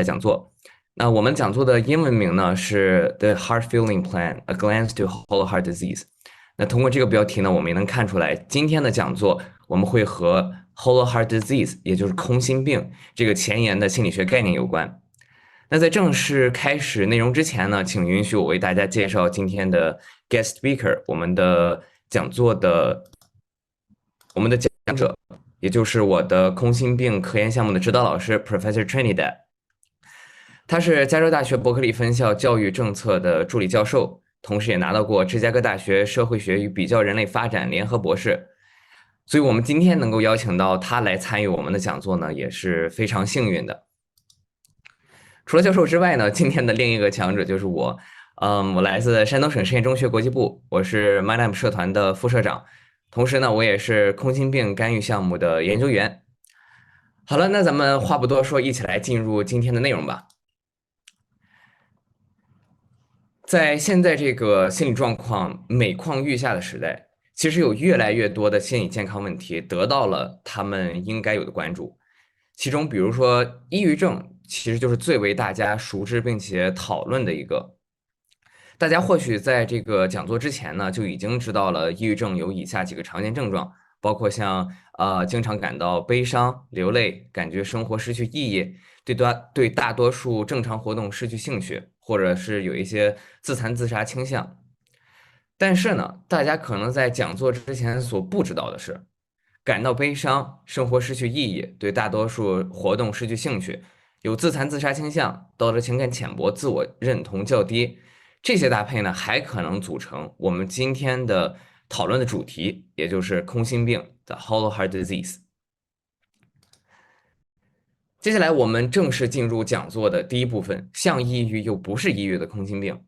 讲座。那我们讲座的英文名呢是 The Heart Feeling Plan: A Glance to Whole Heart Disease。那通过这个标题呢，我们也能看出来，今天的讲座我们会和 Whole Heart Disease，也就是空心病这个前沿的心理学概念有关。那在正式开始内容之前呢，请允许我为大家介绍今天的 guest speaker，我们的讲者，也就是我的空心病科研项目的指导老师 Professor Trinidad。他是加州大学伯克利分校教育政策的助理教授，同时也拿到过芝加哥大学社会学与比较人类发展联合博士。所以我们今天能够邀请到他来参与我们的讲座呢，也是非常幸运的。除了教授之外呢，今天的另一个强者就是我。我来自山东省实验中学国际部，我是 MyLab 社团的副社长，同时呢，我也是空心病干预项目的研究员。好了，那咱们话不多说，一起来进入今天的内容吧。在现在这个心理状况每况愈下的时代，其实有越来越多的心理健康问题得到了他们应该有的关注。其中，比如说抑郁症，其实就是最为大家熟知并且讨论的一个。大家或许在这个讲座之前呢，就已经知道了抑郁症有以下几个常见症状，包括像经常感到悲伤、流泪，感觉生活失去意义，对大多数正常活动失去兴趣，或者是有一些自残自杀倾向。但是呢，大家可能在讲座之前所不知道的是，感到悲伤、生活失去意义，对大多数活动失去兴趣，有自残自杀倾向，道德情感浅薄，自我认同较低，这些搭配呢，还可能组成我们今天的讨论的主题，也就是空心病的 Hollow Heart Disease。接下来我们正式进入讲座的第一部分，像抑郁又不是抑郁的空心病。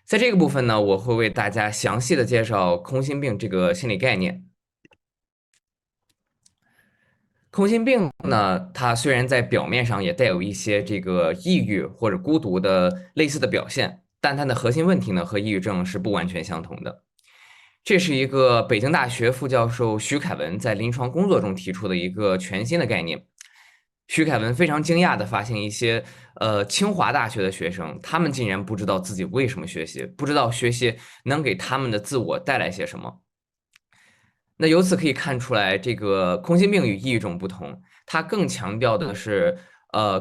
在这个部分呢，我会为大家详细的介绍空心病这个心理概念。空心病呢，它虽然在表面上也带有一些这个抑郁或者孤独的类似的表现，但它的核心问题呢和抑郁症是不完全相同的。这是一个北京大学副教授徐凯文在临床工作中提出的一个全新的概念。徐凯文非常惊讶地发现，一些清华大学的学生，他们竟然不知道自己为什么学习，不知道学习能给他们的自我带来些什么。那由此可以看出来，这个空心病与抑郁症不同，它更强调的是，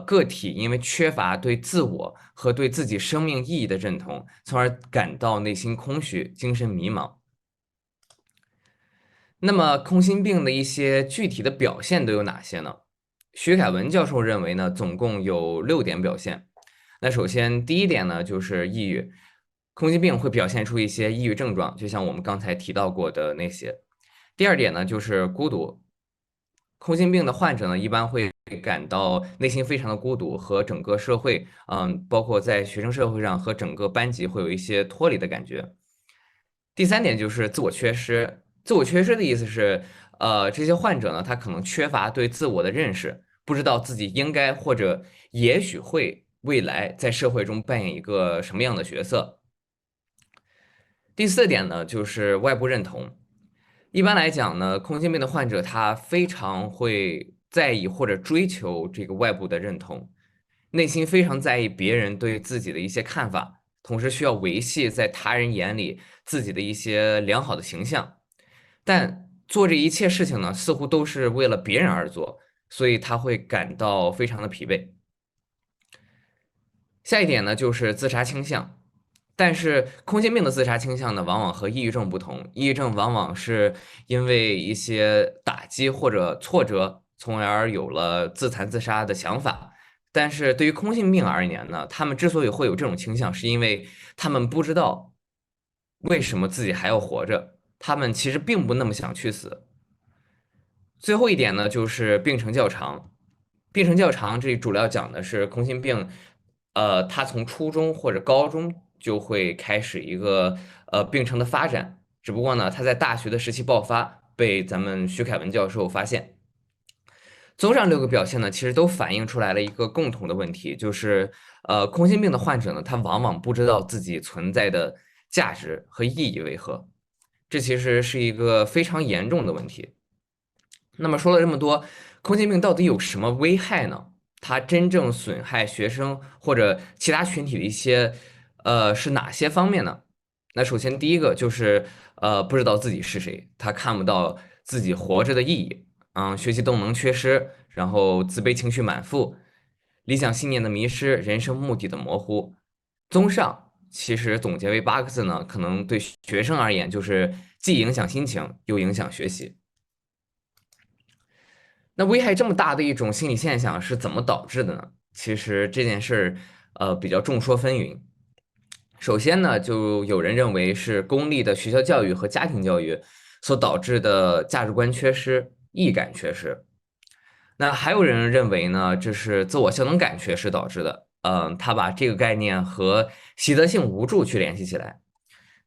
个体因为缺乏对自我和对自己生命意义的认同，从而感到内心空虚、精神迷茫。那么，空心病的一些具体的表现都有哪些呢？徐凯文教授认为呢，总共有6点表现。那首先，第一点呢，就是抑郁，空心病会表现出一些抑郁症状，就像我们刚才提到过的那些。第二点呢，就是孤独。空心病的患者呢，一般会感到内心非常的孤独，和整个社会，包括在学生社会上和整个班级会有一些脱离的感觉。第三点就是自我缺失。自我缺失的意思是，这些患者呢，他可能缺乏对自我的认识，不知道自己应该或者也许会未来在社会中扮演一个什么样的角色。第四点呢，就是外部认同。一般来讲呢，空心病的患者他非常会在意或者追求这个外部的认同，内心非常在意别人对自己的一些看法，同时需要维系在他人眼里自己的一些良好的形象。但做这一切事情呢，似乎都是为了别人而做，所以他会感到非常的疲惫。下一点呢，就是自杀倾向。但是空心病的自杀倾向呢，往往和抑郁症不同。抑郁症往往是因为一些打击或者挫折，从而有了自残自杀的想法。但是对于空心病而言呢，他们之所以会有这种倾向，是因为他们不知道为什么自己还要活着，他们其实并不那么想去死。最后一点呢，就是病程较长。病程较长，这里主要讲的是空心病，它从初中或者高中就会开始一个病程的发展，只不过呢，它在大学的时期爆发，被咱们徐凯文教授发现。综上6个表现呢，其实都反映出来了一个共同的问题，就是空心病的患者呢，他往往不知道自己存在的价值和意义为何，这其实是一个非常严重的问题。那么说了这么多，空心病到底有什么危害呢？它真正损害学生或者其他群体的一些是哪些方面呢？那首先第一个就是不知道自己是谁，他看不到自己活着的意义，学习动能缺失，然后自卑情绪满腹，理想信念的迷失，人生目的的模糊。综上，其实总结为8个字呢，可能对学生而言就是既影响心情又影响学习。那危害这么大的一种心理现象是怎么导致的呢？其实这件事儿，比较众说纷纭。首先呢，就有人认为是公立的学校教育和家庭教育所导致的价值观缺失、意义感缺失。那还有人认为呢，这是自我效能感缺失导致的。他把这个概念和习得性无助去联系起来。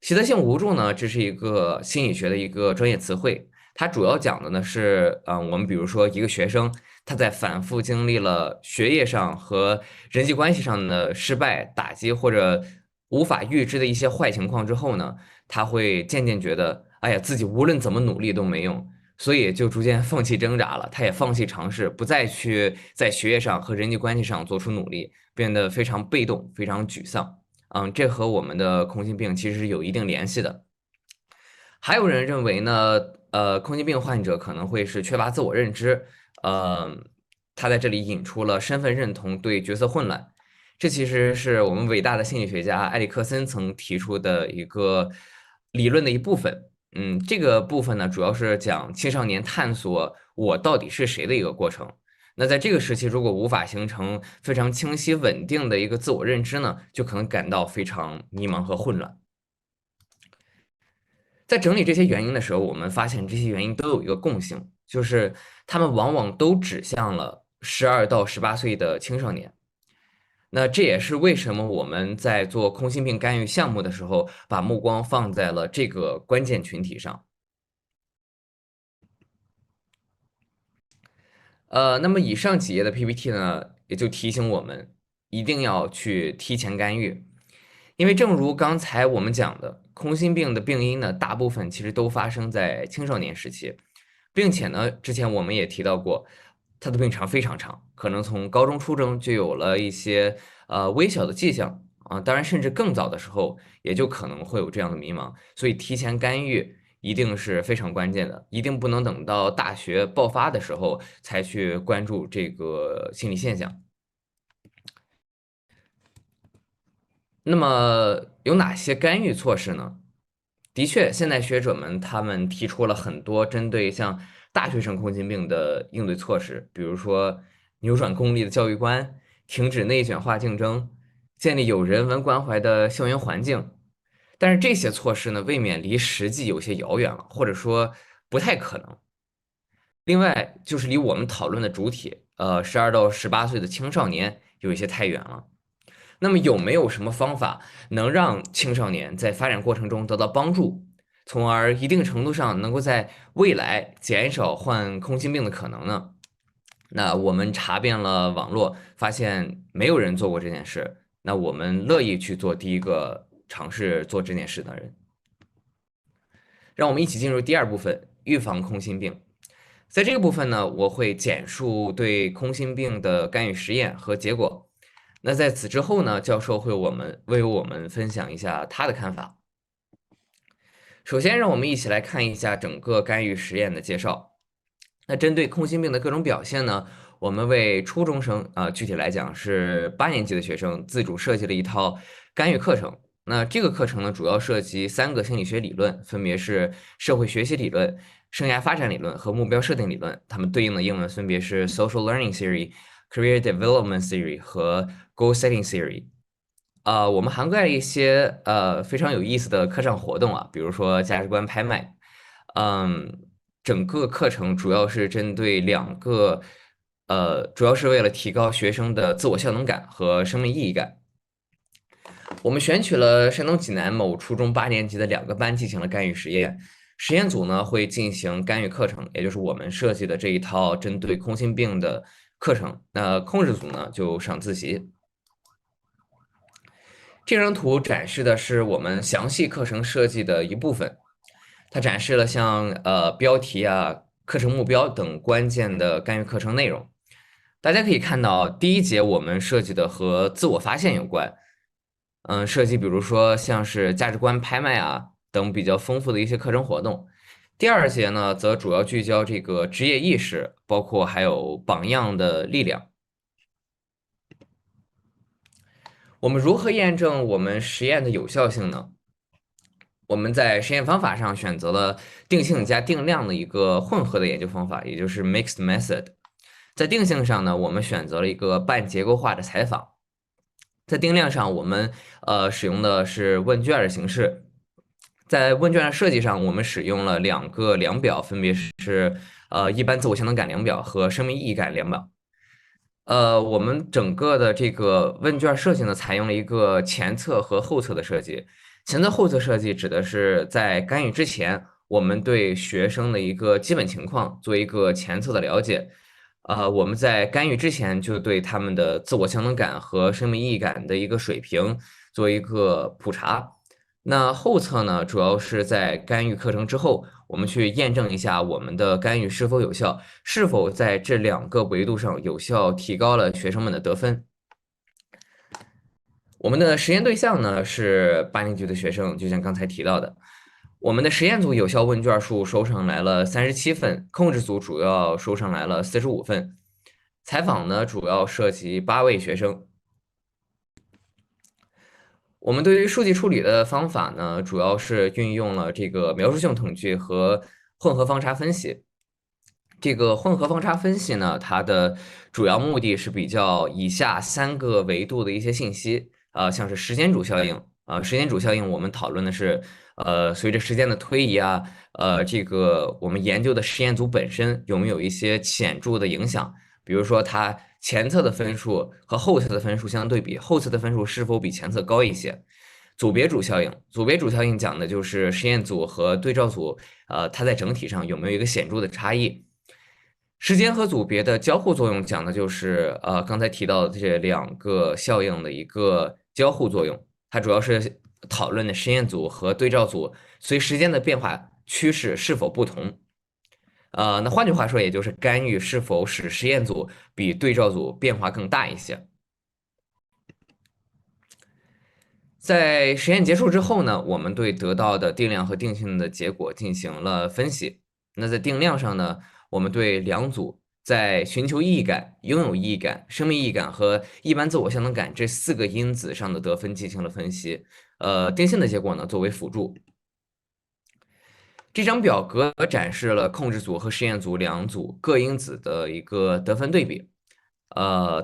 习得性无助呢，这是一个心理学的一个专业词汇，它主要讲的呢是，我们比如说一个学生，他在反复经历了学业上和人际关系上的失败、打击或者无法预知的一些坏情况之后呢，他会渐渐觉得，哎呀，自己无论怎么努力都没用，所以就逐渐放弃挣扎了，他也放弃尝试，不再去在学业上和人际关系上做出努力，变得非常被动，非常沮丧。这和我们的空心病其实是有一定联系的。还有人认为呢，空心病患者可能会是缺乏自我认知，呃，他在这里引出了身份认同对角色混乱，这其实是我们伟大的心理学家埃里克森曾提出的一个理论的一部分。这个部分呢，主要是讲青少年探索我到底是谁的一个过程。那在这个时期，如果无法形成非常清晰稳定的一个自我认知呢，就可能感到非常迷茫和混乱。在整理这些原因的时候，我们发现这些原因都有一个共性，就是他们往往都指向了12到18岁的青少年。那这也是为什么我们在做空心病干预项目的时候，把目光放在了这个关键群体上。那么以上几页的 PPT 呢，也就提醒我们一定要去提前干预，因为正如刚才我们讲的，空心病的病因呢，大部分其实都发生在青少年时期，并且呢，之前我们也提到过，它的病程非常长，可能从高中、初中就有了一些微小的迹象啊，当然甚至更早的时候，也就可能会有这样的迷茫，所以提前干预一定是非常关键的，一定不能等到大学爆发的时候才去关注这个心理现象。那么有哪些干预措施呢？的确，现代学者们他们提出了很多针对像大学生空心病的应对措施，比如说扭转功利的教育观，停止内卷化竞争，建立有人文关怀的校园环境。但是这些措施呢，未免离实际有些遥远了，或者说不太可能。另外，就是离我们讨论的主体，12到18岁的青少年有一些太远了。那么有没有什么方法能让青少年在发展过程中得到帮助，从而一定程度上能够在未来减少患空心病的可能呢？那我们查遍了网络，发现没有人做过这件事。那我们乐意去做第一个尝试做这件事的人。让我们一起进入第二部分，预防空心病。在这个部分呢，我会简述对空心病的干预实验和结果。那在此之后呢，教授会为我们分享一下他的看法。首先，让我们一起来看一下整个干预实验的介绍。那针对空心病的各种表现呢，我们为初中生具体来讲是8年级的学生自主设计了一套干预课程。那这个课程呢，主要涉及3个心理学理论，分别是社会学习理论、生涯发展理论和目标设定理论。它们对应的英文分别是 Social Learning Theory、Career Development Theory 和 Goal Setting Theory。我们涵盖了一些非常有意思的课上活动啊，比如说价值观拍卖。嗯，整个课程主要是针对主要是为了提高学生的自我效能感和生命意义感。我们选取了山东济南某初中8年级的2个班进行了干预实验。实验组呢会进行干预课程，也就是我们设计的这一套针对空心病的课程。那控制组呢就上自习。这张图展示的是我们详细课程设计的一部分，它展示了像标题啊、课程目标等关键的干预课程内容。大家可以看到，第一节我们设计的和自我发现有关，设计比如说像是价值观拍卖啊等比较丰富的一些课程活动。第二节呢，则主要聚焦这个职业意识，包括还有榜样的力量。我们如何验证我们实验的有效性呢？我们在实验方法上选择了定性加定量的一个混合的研究方法，也就是 mixed method。在定性上呢，我们选择了一个半结构化的采访。在定量上，我们使用的是问卷的形式。在问卷的设计上，我们使用了两个量表，分别是一般自我效能感量表和生命意义感量表。我们整个的这个问卷设计呢，采用了一个前测和后测的设计。前测后测设计指的是在干预之前，我们对学生的一个基本情况做一个前测的了解。我们在干预之前就对他们的自我效能感和生命意义感的一个水平做一个普查。那后测呢，主要是在干预课程之后，我们去验证一下我们的干预是否有效，是否在这两个维度上有效提高了学生们的得分。我们的实验对象呢是8年级的学生，就像刚才提到的，我们的实验组有效问卷数收上来了37份，控制组主要收上来了45份。采访呢主要涉及8位学生。我们对于数据处理的方法呢，主要是运用了这个描述性统计和混合方差分析。这个混合方差分析呢，它的主要目的是比较以下3个维度的一些信息，像是时间主效应，时间主效应我们讨论的是，随着时间的推移啊，这个我们研究的实验组本身有没有一些显著的影响，比如说它前测的分数和后测的分数相对比，后测的分数是否比前测高一些。组别主效应，组别主效应讲的就是实验组和对照组，它在整体上有没有一个显著的差异。时间和组别的交互作用讲的就是刚才提到的这两个效应的一个交互作用，它主要是讨论的实验组和对照组随时间的变化趋势是否不同。那换句话说，也就是干预是否使实验组比对照组变化更大一些。在实验结束之后呢，我们对得到的定量和定性的结果进行了分析。那在定量上呢，我们对两组在寻求意义感、拥有意义感、生命意义感和一般自我效能感这4个因子上的得分进行了分析。定性的结果呢作为辅助。这张表格展示了控制组和实验组两组各因子的一个得分对比。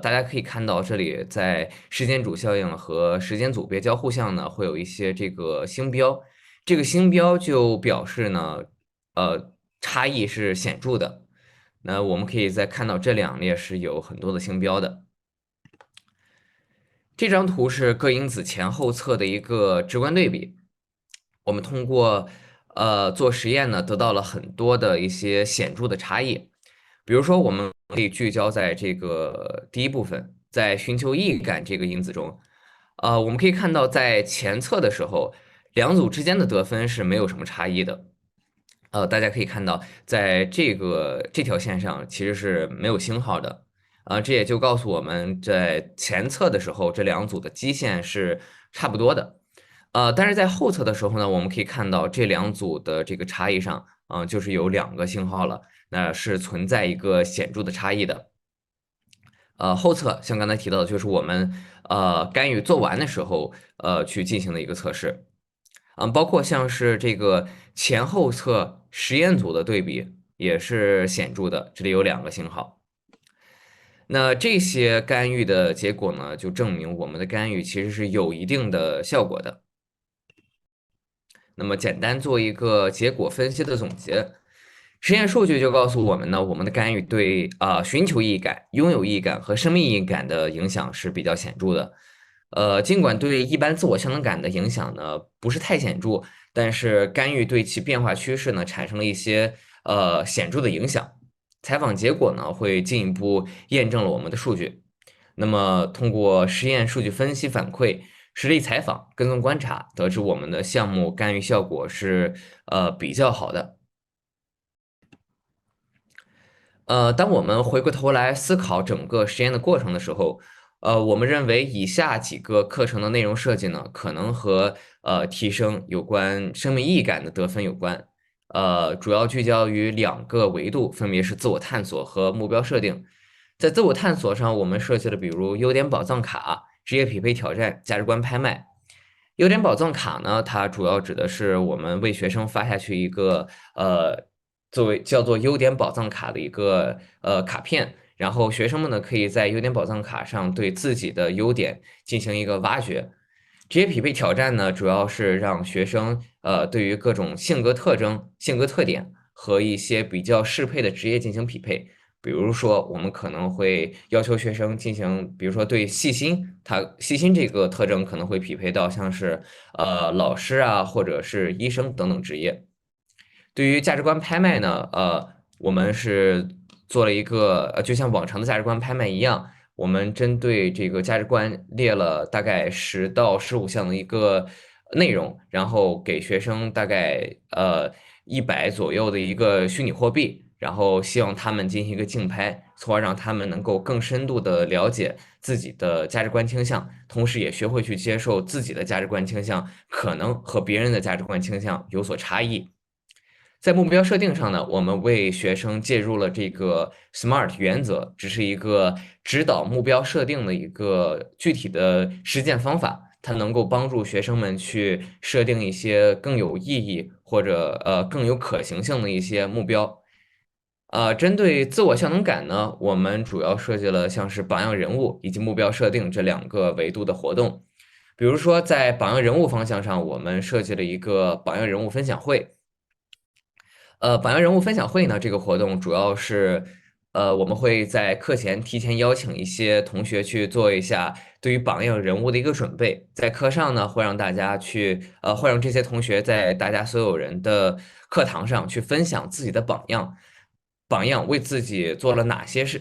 大家可以看到，这里在时间主效应和时间组别交互项呢，会有一些这个星标，这个星标就表示呢，差异是显著的。那我们可以再看到这2列是有很多的星标的。这张图是各因子前后测的一个直观对比。我们通过做实验呢，得到了很多的一些显著的差异。比如说，我们可以聚焦在这个第一部分，在寻求意义感这个因子中，我们可以看到，在前测的时候，两组之间的得分是没有什么差异的。大家可以看到，在这条线上其实是没有星号的，这也就告诉我们在前测的时候，这两组的基线是差不多的。但是在后测的时候呢，我们可以看到这两组的这个差异上，就是有2个星号了，那是存在一个显著的差异的。后测像刚才提到的，就是我们干预做完的时候，去进行的一个测试。包括像是这个前后测实验组的对比也是显著的，这里有2个星号。那这些干预的结果呢，就证明我们的干预其实是有一定的效果的。那么简单做一个结果分析的总结，实验数据就告诉我们呢，我们的干预对寻求意义感、拥有意义感和生命意义感的影响是比较显著的。尽管对一般自我效能感的影响呢不是太显著，但是干预对其变化趋势呢产生了一些显著的影响。采访结果呢会进一步验证了我们的数据。那么通过实验数据分析反馈、实地采访、跟踪观察，得知我们的项目干预效果是比较好的。当我们回过头来思考整个实验的过程的时候，我们认为以下几个课程的内容设计呢，可能和提升有关生命意义感的得分有关。主要聚焦于两个维度，分别是自我探索和目标设定。在自我探索上，我们设计了比如优点宝藏卡、职业匹配挑战、价值观拍卖。优点宝藏卡呢，它主要指的是我们为学生发下去一个作为叫做优点宝藏卡的一个卡片，然后学生们呢可以在优点宝藏卡上对自己的优点进行一个挖掘。职业匹配挑战呢，主要是让学生对于各种性格特征、性格特点和一些比较适配的职业进行匹配。比如说，我们可能会要求学生进行，比如说对细心，他细心这个特征可能会匹配到像是老师啊，或者是医生等等职业。对于价值观拍卖呢，我们是做了一个，就像往常的价值观拍卖一样，我们针对这个价值观列了大概10到15项的一个内容，然后给学生大概100左右的一个虚拟货币，然后希望他们进行一个竞拍，从而让他们能够更深度的了解自己的价值观倾向，同时也学会去接受自己的价值观倾向可能和别人的价值观倾向有所差异。在目标设定上呢，我们为学生介入了这个 SMART 原则，只是一个指导目标设定的一个具体的实践方法，它能够帮助学生们去设定一些更有意义或者更有可行性的一些目标。针对自我效能感呢，我们主要设计了像是榜样人物以及目标设定这两个维度的活动。比如说，在榜样人物方向上，我们设计了一个榜样人物分享会。榜样人物分享会呢，这个活动主要是，我们会在课前提前邀请一些同学去做一下对于榜样人物的一个准备，在课上呢，会让大家去，会让这些同学在大家所有人的课堂上去分享自己的榜样，榜样为自己做了哪些事，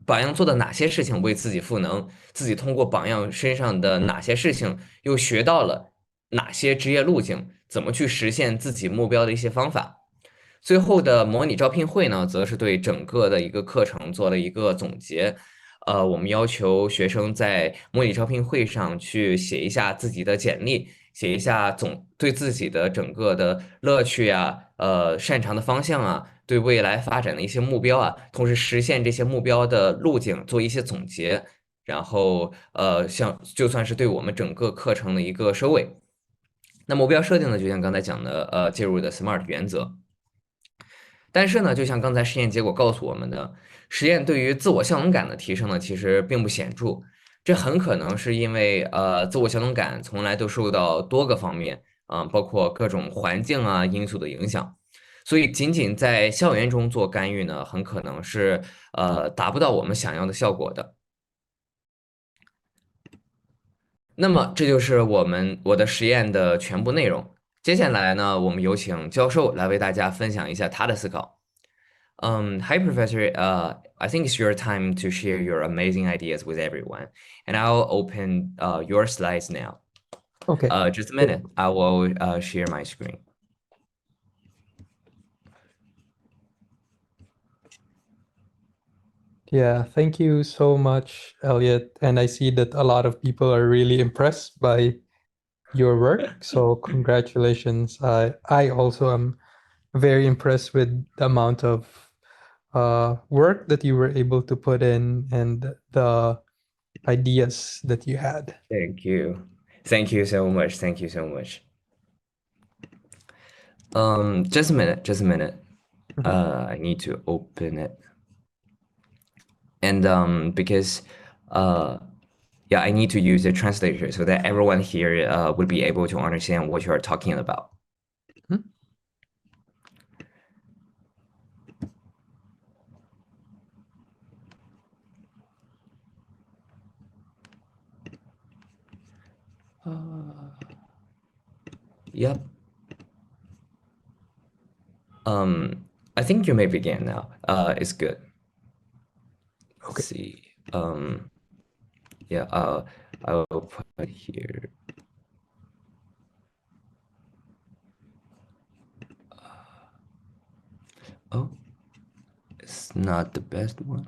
榜样做的哪些事情为自己赋能，自己通过榜样身上的哪些事情又学到了哪些职业路径，怎么去实现自己目标的一些方法。最后的模拟招聘会呢，则是对整个的一个课程做了一个总结。我们要求学生在模拟招聘会上去写一下自己的简历，写一下对自己的整个的乐趣啊，擅长的方向啊，对未来发展的一些目标啊，同时实现这些目标的路径做一些总结。然后就算是对我们整个课程的一个收尾。那目标设定呢，就像刚才讲的，介入的 SMART 原则。但是呢，就像刚才实验结果告诉我们的，实验对于自我效能感的提升呢，其实并不显著。这很可能是因为自我效能感从来都受到多个方面包括各种环境啊因素的影响，所以仅仅在校园中做干预呢，很可能是达不到我们想要的效果的。那么这就是我的实验的全部内容。接下来呢，我们有请教授来为大家分享一下他的思考。Hi, Professor. I think it's your time to share your amazing ideas with everyone. And I'll open your slides now. Okay. Just a minute. I will share my screen. Yeah, thank you so much, Elliot. And I see that a lot of people are really impressed by your work. So congratulations. I also am very impressed with the amount of work that you were able to put in and the ideas that you had. Thank you. Thank you so much. Thank you so much. Just a minute. Just a minute. Mhm. I need to open it. And because yeah, I need to use a translator so that everyone here would be able to understand what you are talking about. Mhm. Yep. I think you may begin now. It's good. Let's Okay. see. Yeah, I'll put it here. Oh, It's not the best one.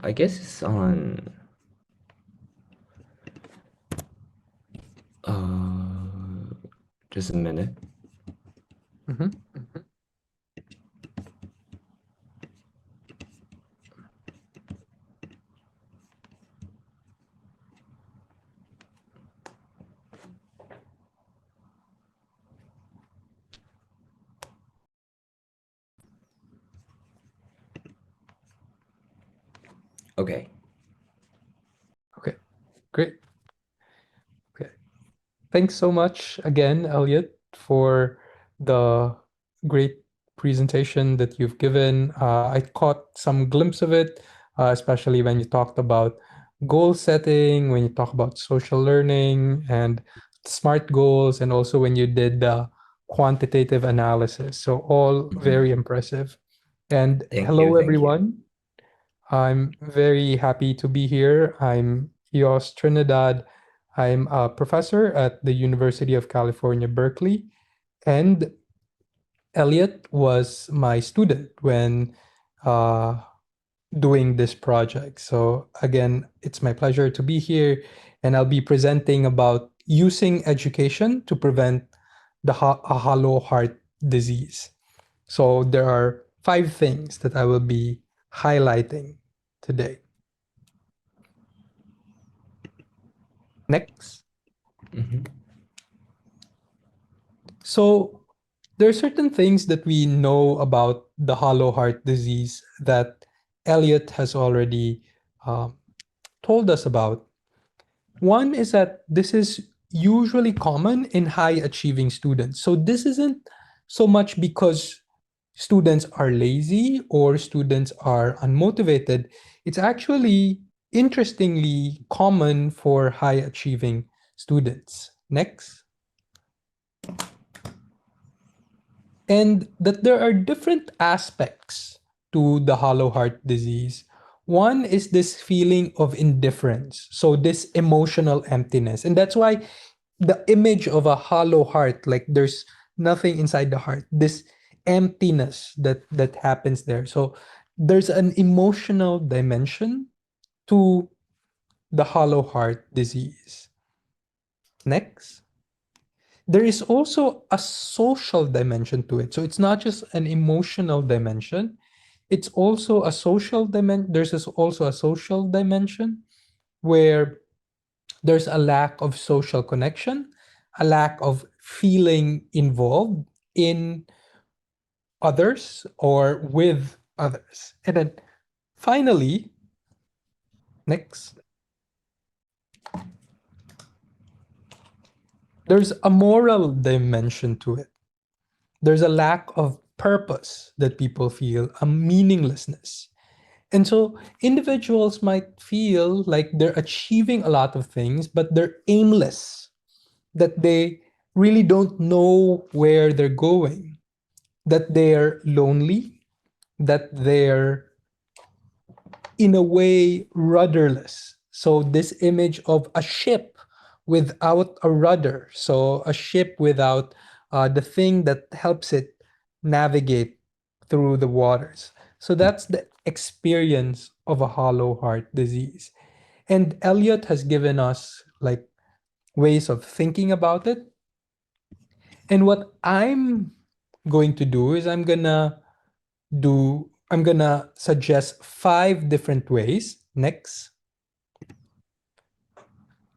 I guess it's on. Just a minute. Mhm. Okay. Okay, great. Okay. Thanks so much again, Elliot, for the great presentation that you've given. I caught some glimpse of it, especially when you talked about goal setting, when you talk about social learning and SMART goals, and also when you did the quantitative analysis. So all very impressive. And Thank you. hello, Thank you. everyone. I'm very happy to be here. I'm Eos Trinidad. I'm a professor at the University of California, Berkeley. And Elliot was my student when uh, doing this project. So, again, it's my pleasure to be here. And I'll be presenting about using education to prevent a hollow heart disease. So, there are 5 things that I will be highlighting today. Next. So there are certain things that we know about the hollow heart disease that Elliot has already um, told us about. One is that this is usually common in high achieving students. So this isn't so much because students are lazy or students are unmotivated. It's actually interestingly common for high achieving students. Next. And that there are different aspects to the hollow heart disease. One is this feeling of indifference, so this emotional emptiness. And that's why the image of a hollow heart, like there's nothing inside the heart, this emptiness that happens there. So there's an emotional dimension to the hollow heart disease. Next. There is also a social dimension to it. So it's not just an emotional dimension. It's also a social dimension. Also a social dimension where there's a lack of social connection, a lack of feeling involved in others or with others. And then finally, next, there's a moral dimension to it. There's a lack of purpose that people feel, a meaninglessness. And so individuals might feel like they're achieving a lot of things, but they're aimless, that they really don't know where they're going, that they're lonely, that they're in a way rudderless. So this image of a ship without a rudder, so a ship without the thing that helps it navigate through the waters. So that's the experience of a hollow heart disease. And Elliot has given us like ways of thinking about it. And what I'm going to do is I'm gonna suggest 5 different ways. Next.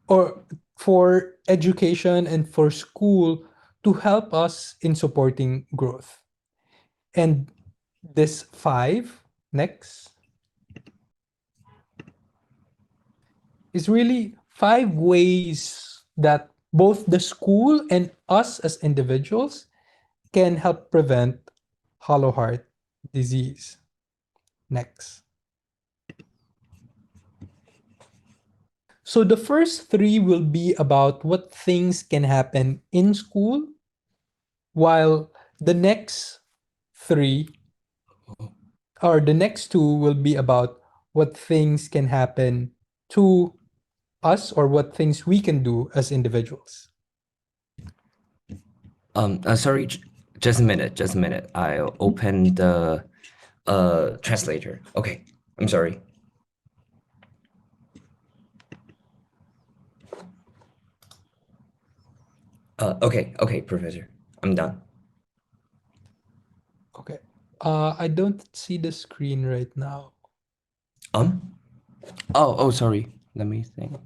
Or for education and for school to help us in supporting growth. And this 5, next, is really 5 ways that both the school and us as individuals can help prevent hollow heart disease. Next. So the first 3 will be about what things can happen in school, while the next 3 or the next 2 will be about what things can happen to us or what things we can do as individuals. Sorry, just a minute. I'll open the translator. Okay, I'm sorry. Okay, Professor. I'm done. Okay. I don't see the screen right now. Sorry. Let me think.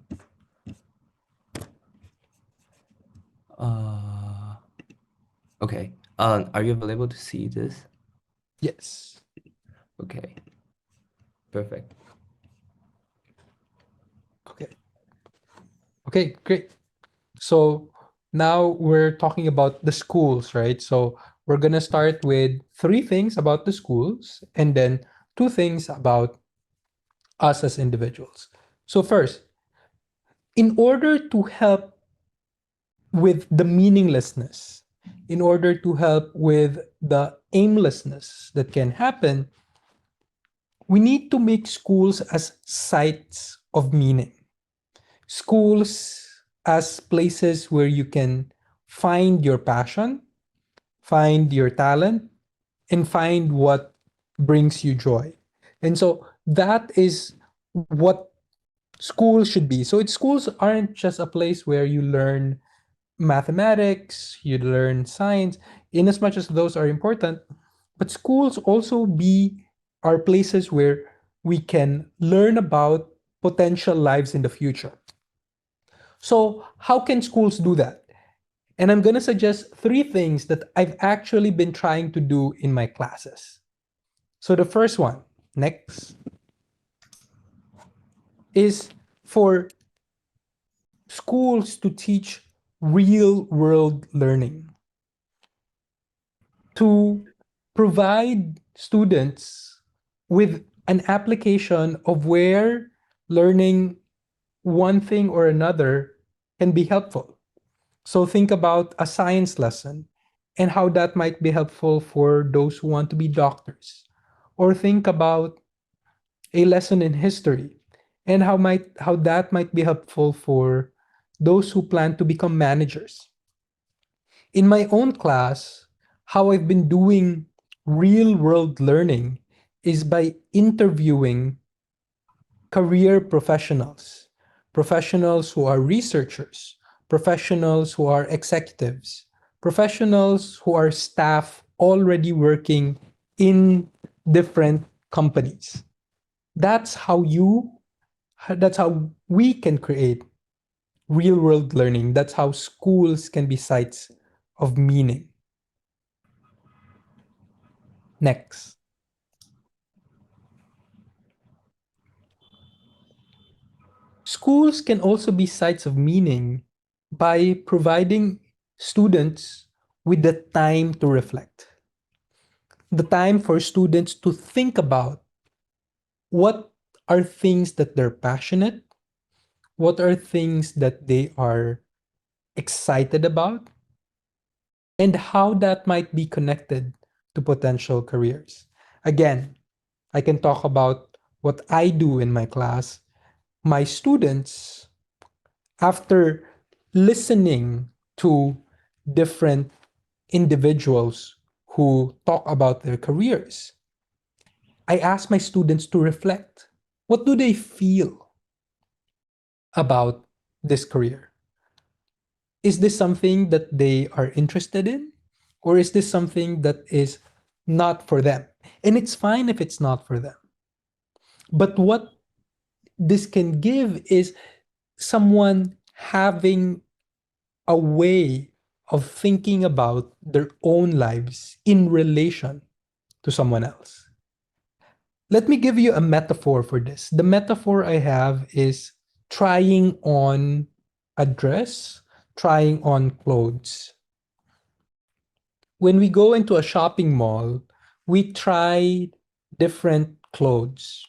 Okay. Are you available to see this? Yes. Okay. Perfect. Okay, great. So now we're talking about the schools, right? So we're going to start with 3 things about the schools and then 2 things about us as individuals. So first, in order to help with the meaninglessness, in order to help with the aimlessness that can happen, we need to make schools as sites of meaning. Schools as places where you can find your passion, find your talent, and find what brings you joy. And so that is what schools should be. So schools aren't just a place where you learn mathematics, you learn science, in as much as those are important, but schools also be are places where we can learn about potential lives in the future. So how can schools do that? And I'm going to suggest 3 things that I've actually been trying to do in my classes. So the first one, next, is for schools to teach real world learning, to provide students with an application of where learning one thing or another can be helpful. So think about a science lesson and how that might be helpful for those who want to be doctors. Or think about a lesson in history and how that might be helpful for those who plan to become managers. In my own class, how I've been doing real world learning is by interviewing career professionals, professionals who are researchers, professionals who are executives, professionals who are staff already working in different companies. That's how we can create real world learning. That's how schools can be sites of meaning. Next. Schools can also be sites of meaning by providing students with the time to reflect, the time for students to think about what are things that they're passionate, what are things that they are excited about, and how that might be connected to potential careers. Again, I can talk about what I do in my class. My students, after listening to different individuals who talk about their careers, I ask my students to reflect. What do they feel about this career? Is this something that they are interested in? Or is this something that is not for them? And it's fine if it's not for them. But what this can give is someone having a way of thinking about their own lives in relation to someone else. Let me give you a metaphor for this. The metaphor I have is trying on a dress, trying on clothes. When we go into a shopping mall, we try different clothes.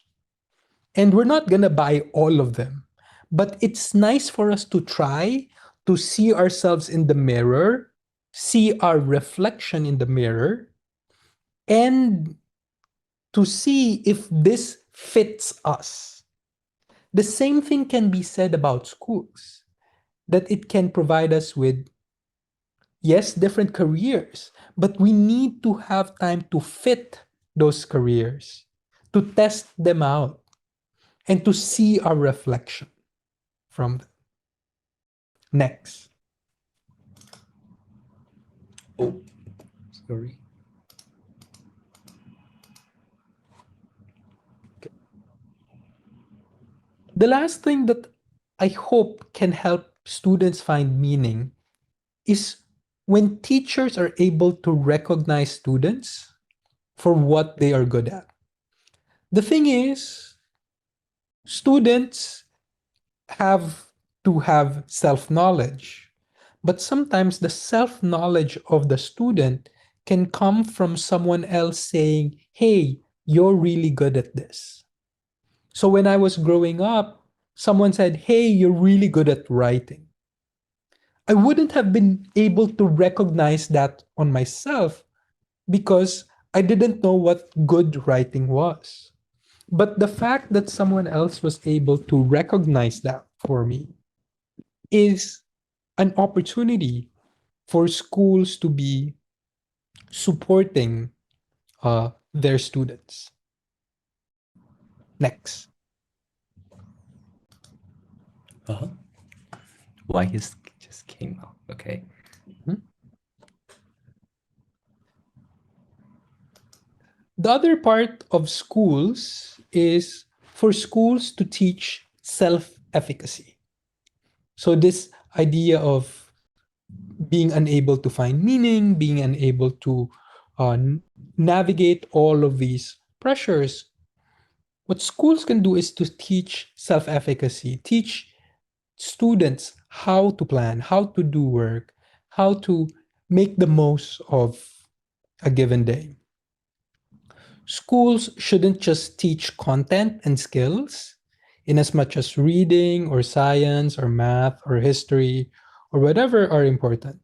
And we're not going to buy all of them. But it's nice for us to try to see ourselves in the mirror, see our reflection in the mirror, and to see if this fits us. The same thing can be said about schools, that it can provide us with, yes, different careers, but we need to have time to fit those careers, to test them out, and to see our reflection from them. Next. Oh, sorry. The last thing that I hope can help students find meaning is when teachers are able to recognize students for what they are good at. The thing is, students have to have self-knowledge, but sometimes the self-knowledge of the student can come from someone else saying, hey, you're really good at this. So when I was growing up, someone said, hey, you're really good at writing. I wouldn't have been able to recognize that on myself because I didn't know what good writing was. But the fact that someone else was able to recognize that for me is an opportunity for schools to be supporting their students. Next. Uh-huh. Why he just came out? Okay. The other part of schools is for schools to teach self-efficacy. So this idea of being unable to find meaning, being unable to navigate all of these pressures, what schools can do is to teach self-efficacy, teach students how to plan, how to do work, how to make the most of a given day. Schools shouldn't just teach content and skills in as much as reading or science or math or history or whatever are important.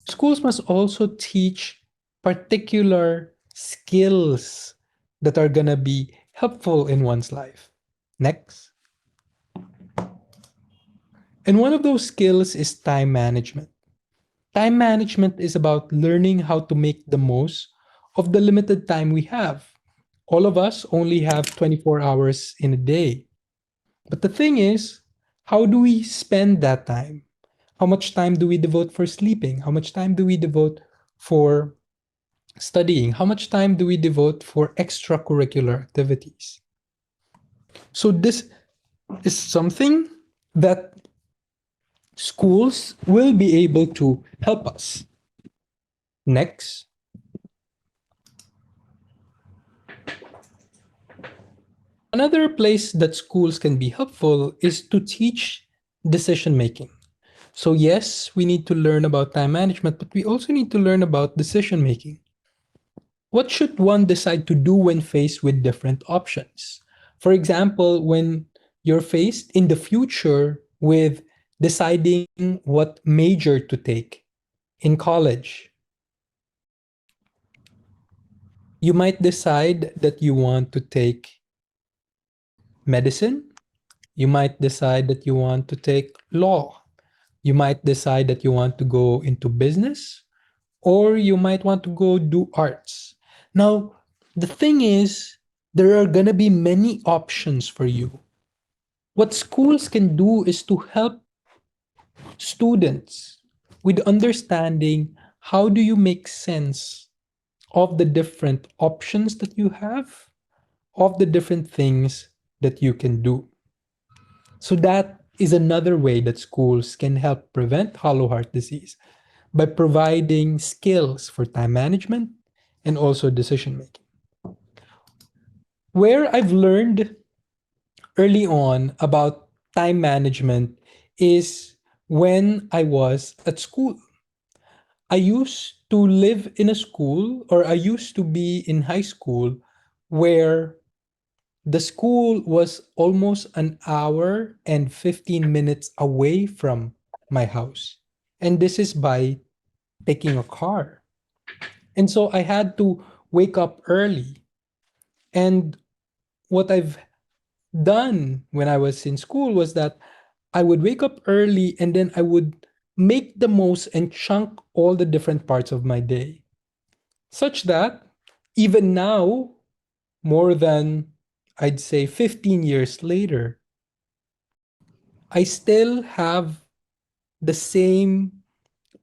Schools must also teach particular skills that are going to be helpful in one's life. Next. And one of those skills is time management. Time management is about learning how to make the most of the limited time we have. All of us only have 24 hours in a day. But the thing is, how do we spend that time? How much time do we devote for sleeping? How much time do we devote for studying? How much time do we devote for extracurricular activities? So this is something that schools will be able to help us. Next. Another place that schools can be helpful is to teach decision making. So yes, we need to learn about time management, but we also need to learn about decision making. What should one decide to do when faced with different options? For example, when you're faced in the future with deciding what major to take in college, you might decide that you want to take medicine. You might decide that you want to take law. You might decide that you want to go into business, or you might want to go do arts. Now, the thing is, there are going to be many options for you. What schools can do is to help students with understanding how do you make sense of the different options that you have, of the different things that you can do. So that is another way that schools can help prevent hollow heart disease by providing skills for time management and also decision making. Where I've learned early on about time management is when I was at school. I used to live in a school, or I used to be in high school where the school was almost an hour and 15 minutes away from my house. And this is by taking a car. And so I had to wake up early. And what I've done when I was in school was that I would wake up early and then I would make the most and chunk all the different parts of my day, such that even now, more than I'd say 15 years later, I still have the same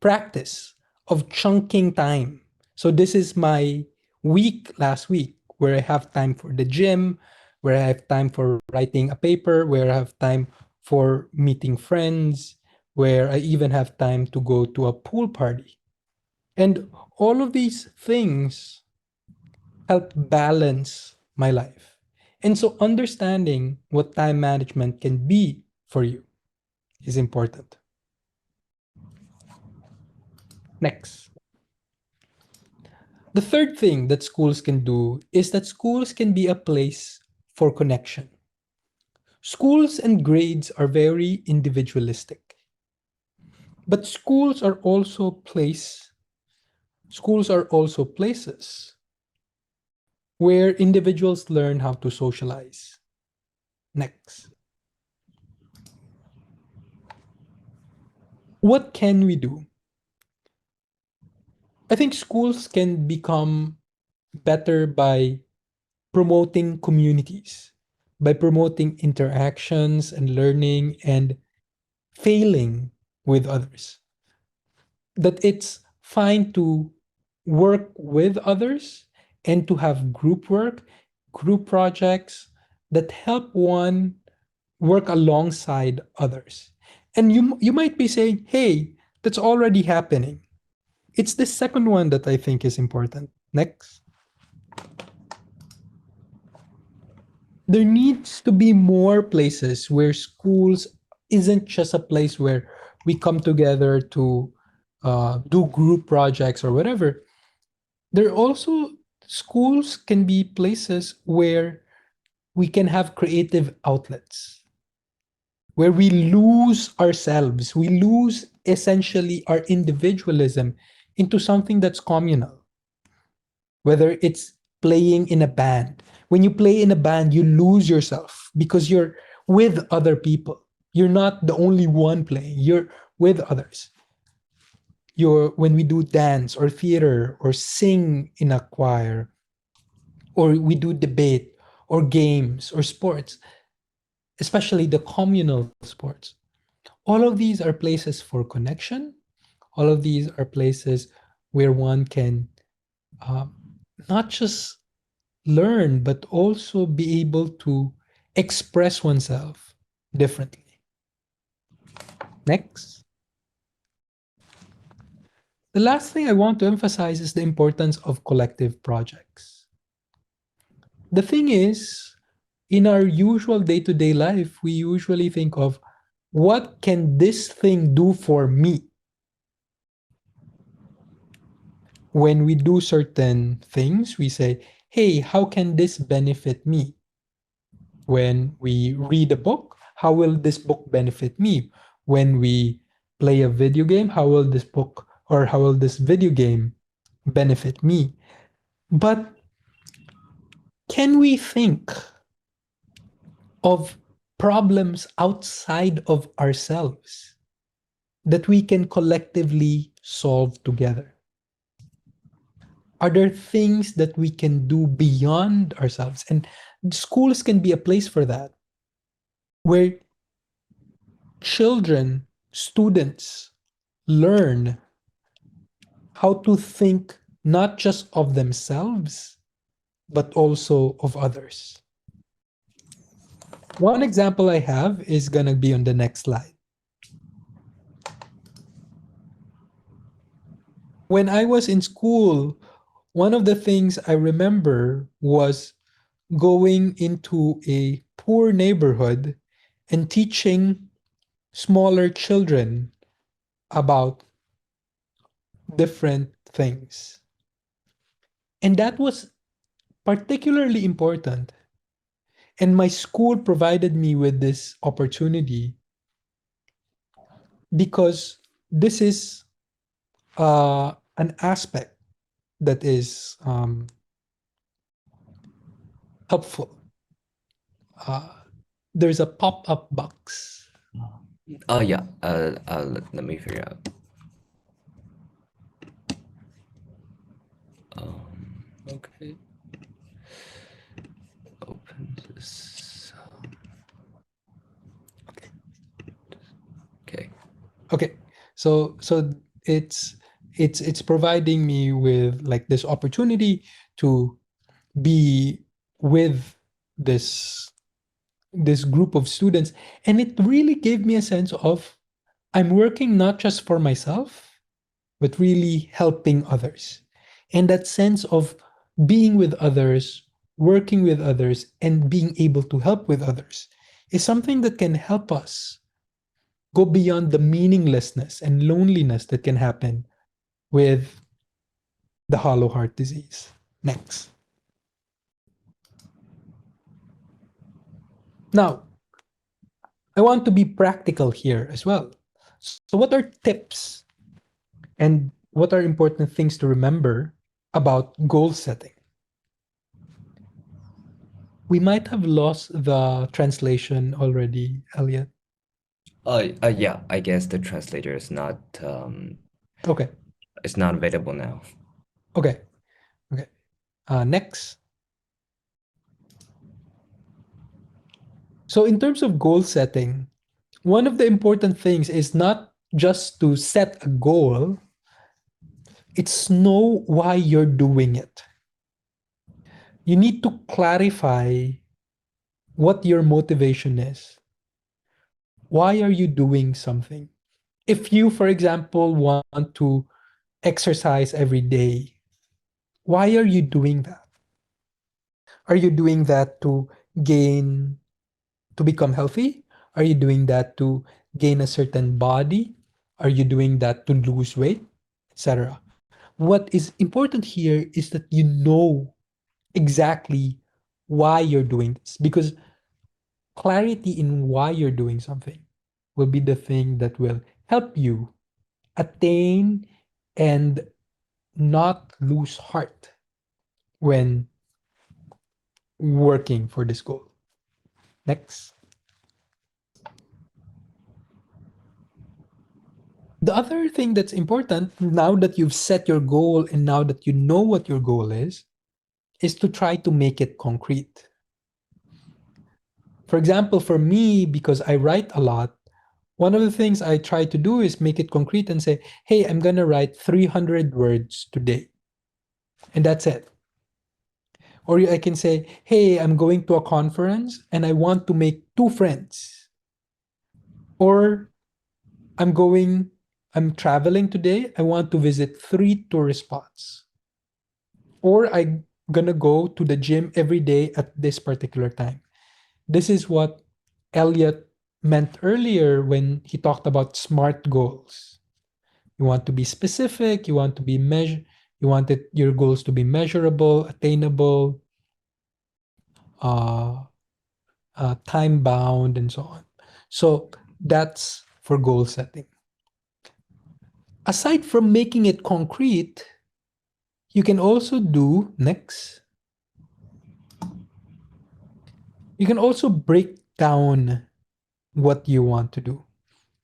practice of chunking time. So this is my week last week where I have time for the gym, where I have time for writing a paper, where I have time for meeting friends, where I even have time to go to a pool party. And all of these things help balance my life. And so understanding what time management can be for you is important. Next. The third thing that schools can do is that schools can be a place for connection. Schools and grades are very individualistic, but schools are also places where individuals learn how to socialize. Next. What can we do? I think schools can become better by promoting communities, by promoting interactions and learning and failing with others. That it's fine to work with others and to have group work, group projects that help one work alongside others. And you might be saying, hey, that's already happening. It's the second one that I think is important. Next. There needs to be more places where schools isn't just a place where we come together to do group projects or whatever. There also schools can be places where we can have creative outlets, where we lose ourselves, we lose essentially our individualism into something that's communal, whether it's playing in a band. When you play in a band, you lose yourself because you're with other people. You're not the only one playing, you're with others. When we do dance or theater or sing in a choir, or we do debate or games or sports, especially the communal sports, all of these are places for connection. All of these are places where one can uh, not just learn, but also be able to express oneself differently. Next. The last thing I want to emphasize is the importance of collective projects. The thing is, in our usual day-to-day life, we usually think of what can this thing do for me? When we do certain things, we say, hey, how can this benefit me? When we read a book, how will this book benefit me? When we play a video game, how will this book or how will this video game benefit me? But can we think of problems outside of ourselves that we can collectively solve together? Are there things that we can do beyond ourselves? And schools can be a place for that, where children, students learn how to think not just of themselves, but also of others. One example I have is going to be on the next slide. When I was in school, one of the things I remember was going into a poor neighborhood and teaching smaller children about different things. And that was particularly important. And my school provided me with this opportunity because this is an aspect that is helpful. there's a pop-up box. Oh yeah. Let me figure out. Okay. Open this. Okay. Okay, so it's providing me with like this opportunity to be with this this group of students, and it really gave me a sense of I'm working not just for myself, but really helping others. And that sense of being with others, working with others, and being able to help with others is something that can help us go beyond the meaninglessness and loneliness that can happen with the hollow heart disease. Next. Now, I want to be practical here as well. So, what are tips and what are important things to remember about goal setting? We might have lost the translation already, Elliot. Yeah. I guess the translator is not Okay, it's not available now. okay, okay. Next. So, in terms of goal setting, one of the important things is not just to set a goal, it's know why you're doing it. You need to clarify what your motivation is. Why are you doing something? If you, for example, want to exercise every day, why are you doing that? Are you doing that to gain, to become healthy? Are you doing that to gain a certain body? Are you doing that to lose weight, etc.? What is important here is that you know exactly why you're doing this, because clarity in why you're doing something will be the thing that will help you attain and not lose heart when working for this goal. Next. The other thing that's important now that you've set your goal and now that you know what your goal is to try to make it concrete. For example, for me, because I write a lot, one of the things I try to do is make it concrete and say, hey, I'm going to write 300 words today. And that's it. Or I can say, hey, I'm going to a conference and I want to make 2 friends. Or I'm traveling today. I want to visit 3 tourist spots. Or I'm going to go to the gym every day at this particular time. This is what Elliot meant earlier when he talked about SMART goals. You want to be specific, you want to be you want your goals to be measurable, attainable, uh, time bound, and so on. So that's for goal setting. Aside from making it concrete, you can also do next. You can also break down what you want to do.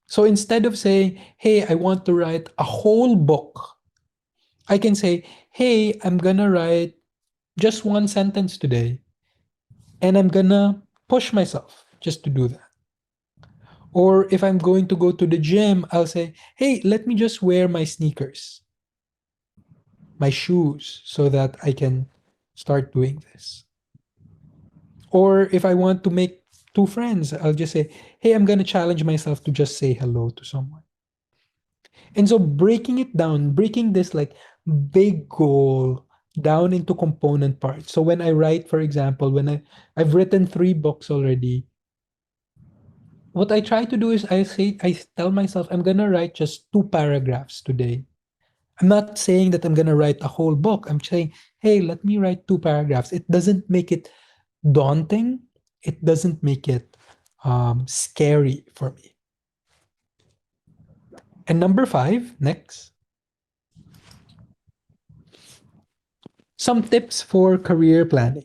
So instead of saying, hey, I want to write a whole book, I can say, hey, I'm gonna write just 1 sentence today, and I'm gonna push myself just to do that. Or if I'm going to go to the gym, I'll say, hey, let me just wear my sneakers, my shoes, so that I can start doing this. Or if I want to make 2 friends, I'll just say, hey, I'm gonna challenge myself to just say hello to someone. And so breaking it down, breaking this like big goal down into component parts. So when I write, for example, I've written 3 books already, what I try to do is I tell myself I'm gonna write just 2 paragraphs today. I'm not saying that I'm gonna write a whole book. I'm saying, hey, let me write 2 paragraphs. It doesn't make it daunting. It doesn't make it scary for me. And number 5, next. Some tips for career planning.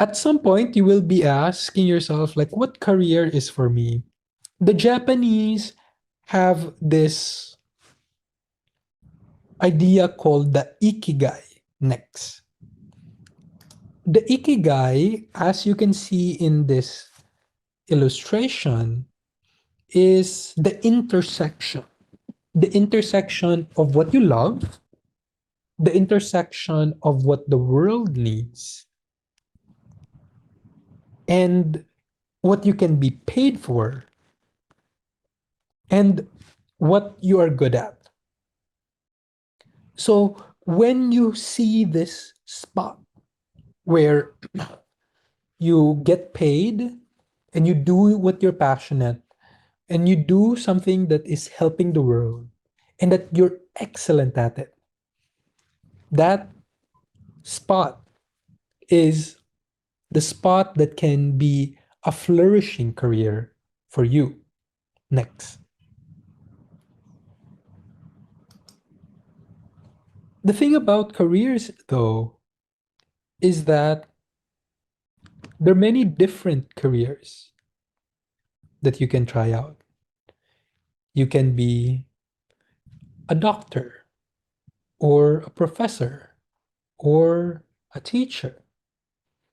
At some point, you will be asking yourself, like, what career is for me? The Japanese have this idea called the ikigai next. The ikigai, as you can see in this illustration, is the intersection of what you love, the intersection of what the world needs, and what you can be paid for, and what you are good at. So when you see this spot where you get paid and you do what you're passionate and you do something that is helping the world and that you're excellent at it, that spot is the spot that can be a flourishing career for you next. The thing about careers, though, is that there are many different careers that you can try out. You can be a doctor or a professor or a teacher.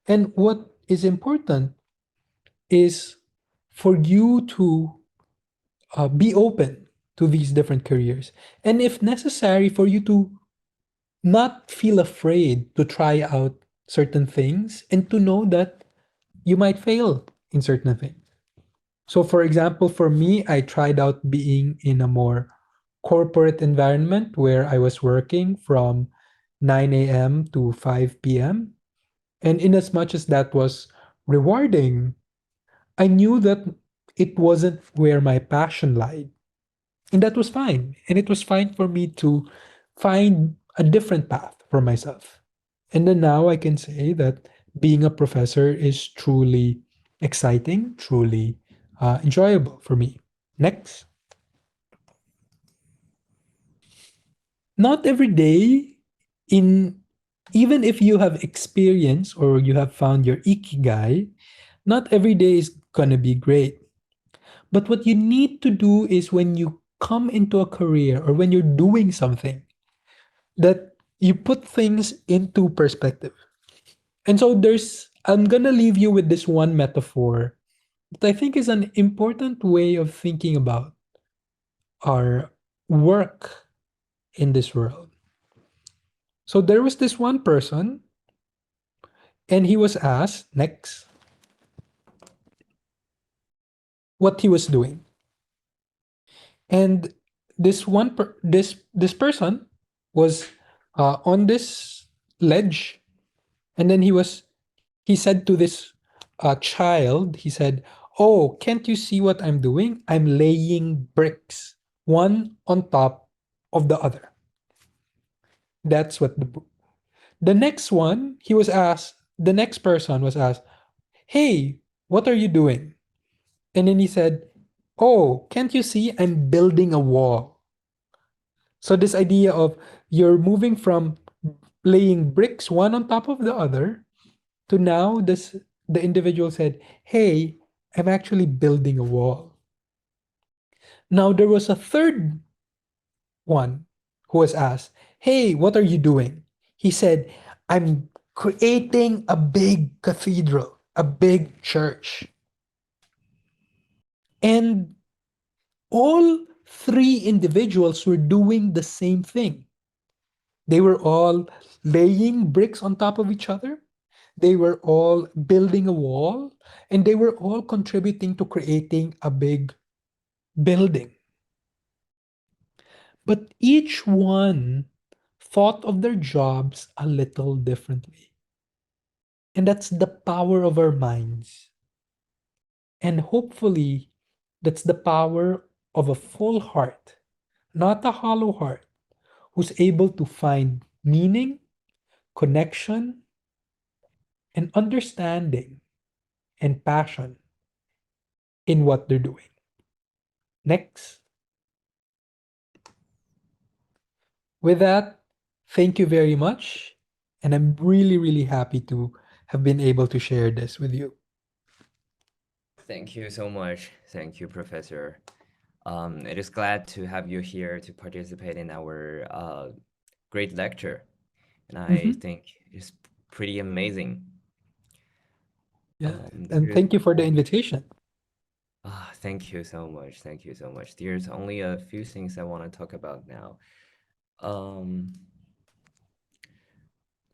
And what is important is for you to be open to these different careers. And if necessary, for you to not feel afraid to try out certain things and to know that you might fail in certain things. So, for example, for me, I tried out being in a more corporate environment where I was working from 9 a.m. to 5 p.m. And in as much as that was rewarding, I knew that it wasn't where my passion lied. And that was fine. And it was fine for me to find a different path for myself. And then now I can say that being a professor is truly exciting, truly enjoyable for me. Next. Not every day, in even if you have experience or you have found your ikigai, not every day is gonna be great. But what you need to do is when you come into a career or when you're doing something, that you put things into perspective. And so I'm gonna leave you with this one metaphor that I think is an important way of thinking about our work in this world. So there was this one person, and he was asked next what he was doing. And this person was on this ledge, and then he said to this child, he said, "Oh, can't you see what I'm doing? I'm laying bricks, one on top of the other." That's what the next one, the next person was asked, "Hey, what are you doing?" And then he said, "Oh, can't you see I'm building a wall?" So this idea of you're moving from laying bricks one on top of the other to now the individual said, "Hey, I'm actually building a wall." Now there was a third one who was asked, "Hey, what are you doing?" He said, "I'm creating a big cathedral, a big church." And all three individuals were doing the same thing. They were all laying bricks on top of each other. They were all building a wall, and they were all contributing to creating a big building. But each one thought of their jobs a little differently. And that's the power of our minds. And hopefully, that's the power of a full heart, not a hollow heart, who's able to find meaning, connection, and understanding and passion in what they're doing. Next. With that, thank you very much. And I'm really, really happy to have been able to share this with you. Thank you so much. Thank you, Professor. It is glad to have you here to participate in our great lecture, and I Mhm. think it's pretty amazing. Yeah, and There's thank you for the invitation. thank you so much. Thank you so much. There's only a few things I want to talk about now.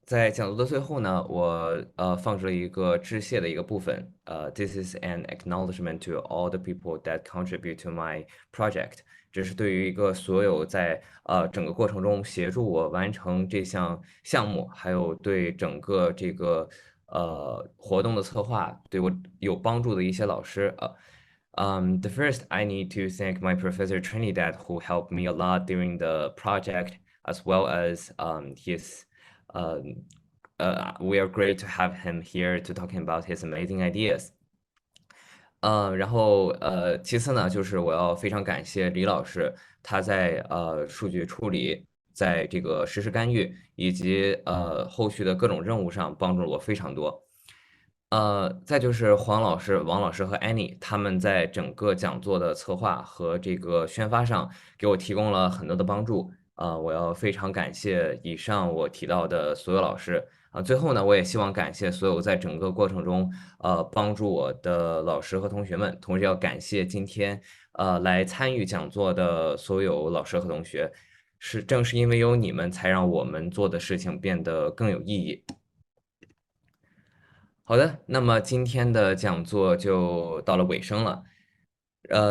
在讲座的最后呢，我放置了一个致谢的一个部分。This is an acknowledgement to all the people that contribute to my project。这是对于一个所有在整个过程中协助我完成这项项目，还有对整个这个活动的策划对我有帮助的一些老师。The first, I need to thank my professor Trinidad, who helped me a lot during the project, as well as his we are great to have him here to talking about his amazing ideas. 然后其次呢，就是我要非常感谢李老师，他在数据处理，在这个实时干预以及后续的各种任务上帮助了我非常多。再就是黄老师、王老师和 Annie，他们在整个讲座的策划和这个宣发上给我提供了很多的帮助。我要非常感谢以上我提到的所有老师。最后呢，我也希望感谢所有在整个过程中帮助我的老师和同学们，同时要感谢今天来参与讲座的所有老师和同学，正是因为有你们，才让我们做的事情变得更有意义。好的，那么今天的讲座就到了尾声了。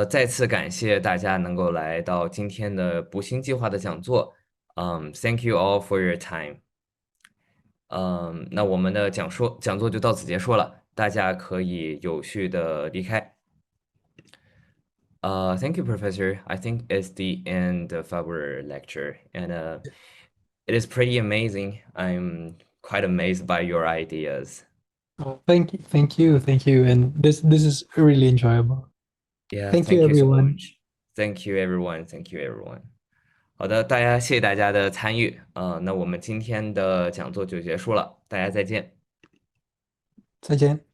再次感谢大家能够来到今天的补星计划的讲座。Thank you all for your time。那我们的讲座就到此结束了，大家可以有序的离开。Thank you, Professor. I think it's the end of our lecture, and it is pretty amazing. I'm quite amazed by your ideas. Thank you, thank you, thank you. And this is really enjoyable. Yeah, Thank you, thank you so everyone. much. Thank you, everyone. Thank you, everyone. 好的，谢谢大家的参与。那我们今天的讲座就结束了，大家再见。再见。